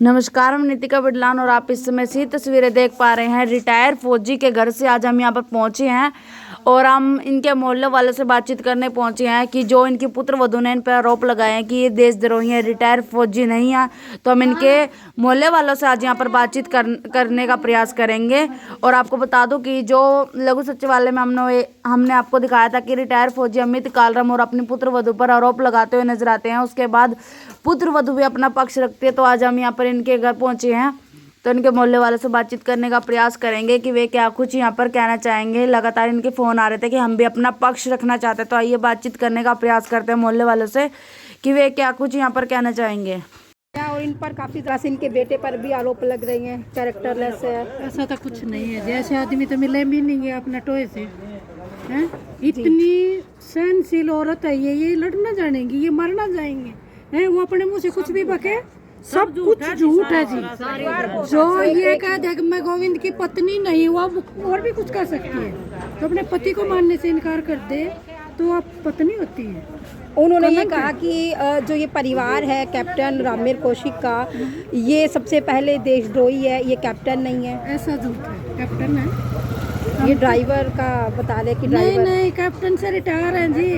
नमस्कार, हम नितिका बिडलान और आप इस समय सी तस्वीरें देख पा रहे हैं रिटायर फौजी के घर से। आज हम यहाँ पर पहुंचे हैं और हम इनके मोहल्ले वालों से बातचीत करने पहुंचे हैं कि जो इनकी पुत्र वधू ने इन पर आरोप लगाए हैं कि ये देशद्रोही है, रिटायर फौजी नहीं है। तो हम इनके मोहल्ले वालों से आज यहाँ पर बातचीत करने का प्रयास करेंगे। और आपको बता दूं कि जो लघु सचिवालय में हमने आपको दिखाया था कि रिटायर फौजी अमित कालरम और अपनी पुत्र वधू पर आरोप लगाते हुए नजर आते हैं। उसके बाद पुत्र वधू भी अपना पक्ष रखती है। तो आज हम यहाँ पर इनके घर पहुंचे हैं तो इनके मोहल्ले वालों से बातचीत करने का प्रयास करेंगे कि वे क्या कुछ यहाँ पर कहना चाहेंगे। लगातार इनके फोन आ रहे थे कि हम भी अपना पक्ष रखना चाहते हैं। तो आइए बातचीत करने का प्रयास करते हैं मोहल्ले वालों से कि वे क्या कुछ यहाँ पर कहना चाहेंगे। और इन पर काफी तरह से इनके बेटे पर भी आरोप लग रही हैं, कैरेक्टरलेस है। ऐसा तो कुछ नहीं है, जैसे आदमी तो मिले भी नहीं है अपना टोए से हैं? इतनी सहनशील औरत है ये लड़ना जानेंगी, ये मरना जाएंगे हैं? वो अपने मुंह से कुछ भी बके, सब कुछ झूठ है जी। जो ये कह दे मैं गोविंद की पत्नी नहीं हुआ, और भी कुछ कर सकती है। तो अपने पति को मानने से इनकार कर दे तो आप पत्नी होती है। उन्होंने ये कहा कि जो ये परिवार है कैप्टन रामवीर कौशिक का, ये सबसे पहले देशद्रोही है, ये कैप्टन नहीं है। ऐसा झूठ है, कैप्टन है। ये ड्राइवर का बता रहे कि ड्राइवर नहीं, कैप्टन से रिटायर है जी,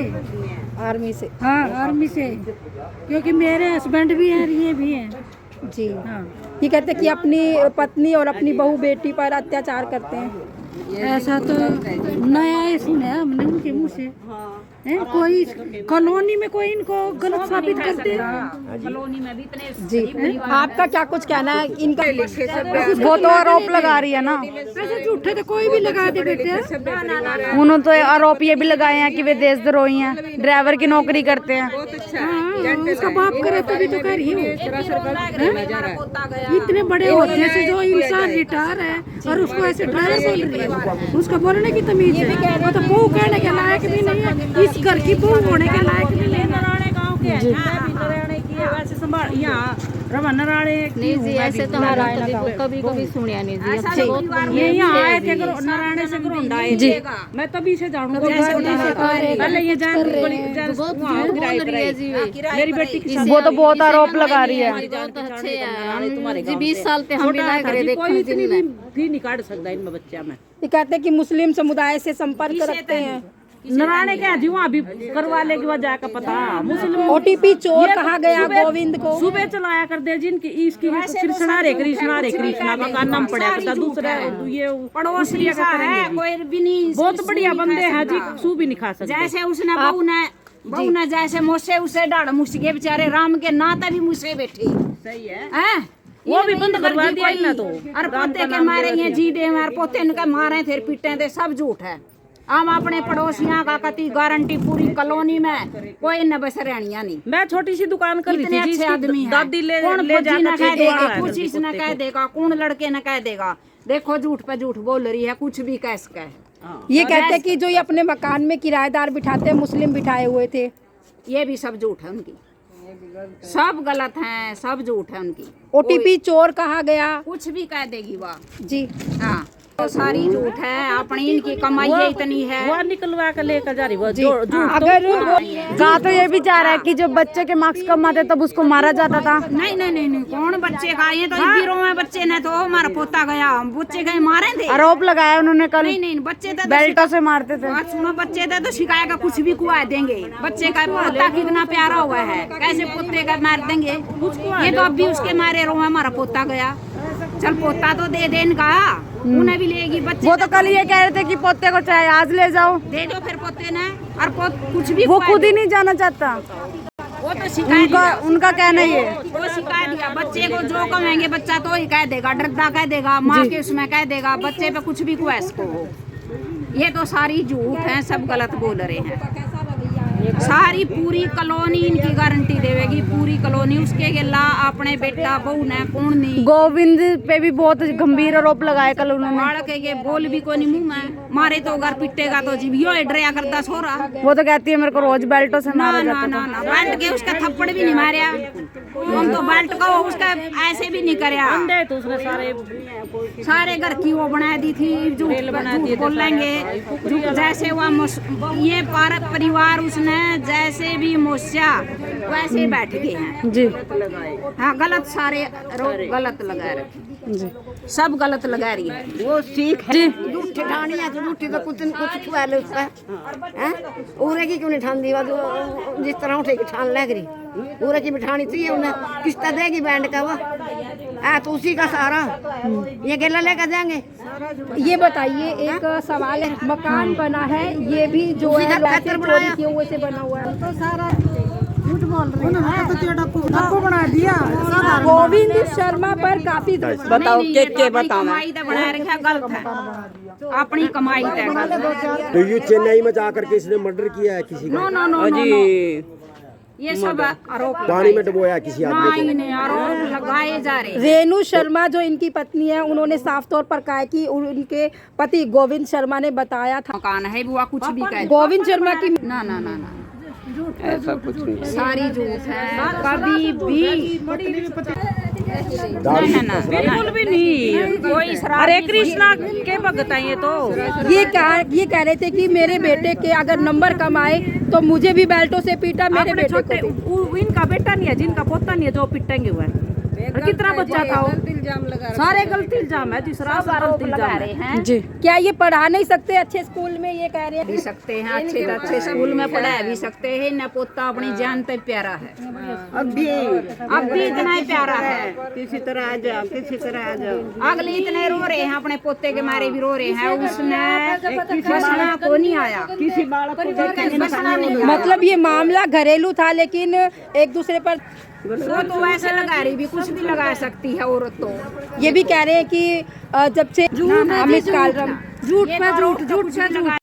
आर्मी से। हाँ आर्मी से, क्योंकि मेरे हस्बैंड भी हैं, ये भी हैं जी। हाँ। ये कहते हैं कि अपनी पत्नी और अपनी बहू बेटी पर अत्याचार करते हैं। ऐसा तो नया सुना है हमने उनके मुंह से है? कोई कॉलोनी में कोई इनको गलत साबित करते हैं। कॉलोनी में भी इतने जी, आपका क्या कुछ कहना है इनका? वो तो आरोप लगा रही है ना, ऐसे झूठे तो कोई भी लगा दे बेटे। उन्होंने तो आरोप ये भी लगाए हैं कि वे देशद्रोही हैं, ड्राइवर की नौकरी करते हैं। हाँ, उसका बाप करे तभी तो कर ही वो। इतने बड़े होते से जो इंसान रिटायर है और उसको ऐसे ड्राइवर बोल रही है, उसका बोलने की तमीज है। वो तो बहू कहने के लायक भी नहीं है, इस घर की बहू होने के लायक भी नहीं है। नराणे गांव के हैं, नराणे की वैसे संभाल यहाँ रवा नराणे नहीं जी, ऐसे तो हमारा कभी कभी सुनिया नहीं जी। ये यहाँ आए थे नराणे से ग्रोंडा आए जी। मैं तभी से जानूँ पहले ये मेरी बेटी की वो तो बहुत आरोप लगा रही है। बहुत अच्छे हैं जी, 20 साल से हम भी ना करे कोई इतनी भी नहीं काट सकता इनमें बच्चा में। ये कहते हैं कि मुस्लिम समुदाय से संपर्क रखते हैं। नराणे क्या जी वहाँ भी करवा ले की वजह का पता। मुस्लिम ओटीपी चोर कहा गया गोविंद को। सुबह चलाया कर दे जिनकी इसकी कृष्णा रे कृष्णा का नाम पड़ा था। दूसरा ये पड़ोस है कोई भी नहीं, बहुत बढ़िया बंदे हैं जी, सू भी नहीं खा सकते। जैसे उसने बहू ने जैसे मुझसे उसे डाड़ मुझसे बेचारे राम के नाता भी मुझसे बैठे। सही है वो भी बंद करवा दिया ना। तो और पोते के मारे ये जी दे मार पोते इनका मारे थे पीटे थे, सब झूठ है। हम अपने पड़ोसियों का कति गारंटी पूरी कॉलोनी में कोई न बस रहनिया नहीं। मैं छोटी सी दुकान कर इतने अच्छे आदमी हैं। दादी ले न कह देगा, कुछ इस न कह देगा, कौन लड़के न कह देगा। देखो झूठ पे झूठ बोल रही है, कुछ भी कह सके। ये कहते हैं कि जो ये अपने मकान में किराएदार बिठाते हैं, मुस्लिम बिठाए हुए थे। ये भी सब झूठ है उनकी, सब गलत है, सब झूठ है उनकी। ओटीपी चोर कहा गया, कुछ भी कह देगी वह जी। हाँ तो सारी झूठ है, अपनी इनकी कमाई इतनी है। वो निकलवा कर लेकर जा रही वो अगर कहा तो ये भी जा रहा है कि जो बच्चे के मार्क्स कम आते तब उसको मारा जाता था। नहीं कौन बच्चे का, ये तो बीरो में बच्चे ने तो हमारा पोता गया, बच्चे गए मारे थे। आरोप लगाया उन्होंने कल। नहीं बच्चे थे बेल्टों से मारते थे। सुनो बच्चे थे तो शिकायत कुछ भी कुआ देंगे। बच्चे का पोता कितना प्यारा हुआ है, कैसे पोते का मार देंगे। ये तो अब भी उसके मारे रो हमारा पोता गया। चल पोता तो दे दे इनका, उन्हें भी लेगी बच्चे। वो तो कल ये कह रहे थे कि पोते को चाहे आज ले जाओ, दे दो फिर पोते ने। और कुछ भी वो खुद ही नहीं जाना चाहता। वो तो शिकायत उनका कहना ही है। वो शिकायत दिया बच्चे को, जो कहेंगे बच्चा तो ही कह देगा, डरदा कह देगा, माँ के उसमें कह देगा, बच्चे पे कुछ भी कुछ को। ये तो सारी झूठ है, सब गलत बोल रहे हैं। सारी पूरी कॉलोनी इनकी गारंटी देवेगी, पूरी कॉलोनी। उसके गिला अपने बेटा बहू ने कौन नहीं। गोविंद पे भी बहुत गंभीर आरोप लगाए कल उन्होंने। बालक के बोल भी कोई नहीं मुंह में, मारे तो घर पिटेगा तो जीवियो डरिया करता छोरा। वो तो कहती है मेरे को रोज बेल्टों से मारा जाता था। ना बैठ के उसका थप्पड़ भी नहीं मारिया। हम तो बेल्ट को उसका ऐसे भी नहीं करया, अंधे तो उसने सारे घर की वो बना दी थी, झूठ बोलेंगे जैसे वह ये परिवार उसने जैसे भी मोस्या वैसे ही बैठ गए हैं जी हाँ। गलत सारे गलत लगा रखे जी, सब गलत लगा रही है। वो सीख है जी झूठी ठानी है तो झूठी तो कुछ छुआ ले उसका हैं उरे की क्यों नहीं ठान दी वो जिस तरह उठे की ठान लग रही उरे की बिठानी चाहिए उन्हें किस्ता देगी बैंड का वो तो उसी का सारा ये गेला लेकर जाएंगे। ये बताइए, एक सवाल है, मकान बना है ये भी जो उसी है का वैसे खतर चोरी बनाया। किए हुए से बना हुआ है। तो सारा झूठ बोल रहे हैं, तो डप्पू बना दिया। गोविंद शर्मा पर काफी बताओ के बताओ कमाई का बना रखा गलत है, अपनी कमाई का। तो ये चेन्नई में जाकर के इसने मर्डर किया है किसी का? नो नो नो नो, ये सब आरोप पानी में डुबोया किसी आदमी को? नहीं, आरोप लगाए जा रहे हैं। रेणु शर्मा जो इनकी पत्नी है, उन्होंने साफ तौर पर कहा है कि उनके पति गोविंद शर्मा ने बताया था। मकान है बुआ कुछ भी कहे, गोविंद शर्मा की ना ना ना ना ऐसा कुछ नहीं, सारी झूठ है, कभी भी दारू ना बिल्कुल भी नहीं। कोई शराब हरे नहीं, कृष्णा के भगत हैं ये तो। ये कह रहे थे कि मेरे बेटे के अगर नंबर कम आए तो मुझे भी बेल्टों से पीटा, मेरे अपने बेटे छोटे को भी। इनका बेटा नहीं है, जिनका पोता नहीं है जो पिटेंगे हुए। और कितना बच्चा था वो? सारे गलत इल्जाम है जी, सब आरोप लगा रहे हैं। जी क्या ये पढ़ा नहीं सकते अच्छे स्कूल में, ये कह रहे हैं? भी सकते हैं, अच्छे से अच्छे स्कूल में पढ़ा भी सकते हैं। न पोता अपनी जान पे प्यारा है, अब भी इतना ही प्यारा है। किसी तरह आ जाओ किसी तरह आ जाओ। अगले इतने रो रहे हैं, अपने पोते के मारे भी रो रहे हैं। उसने बसना को नहीं आया, किसी बालक को बसना नहीं आया। मतलब ये मामला घरेलू था, लेकिन एक दूसरे पर वो तो वैसे लगा रही भी, कुछ भी लगा सकती है औरत तो। ये भी कह रहे हैं कि जब से अमित कालरम झूठ पे झूठ, झूठ पे झूठ।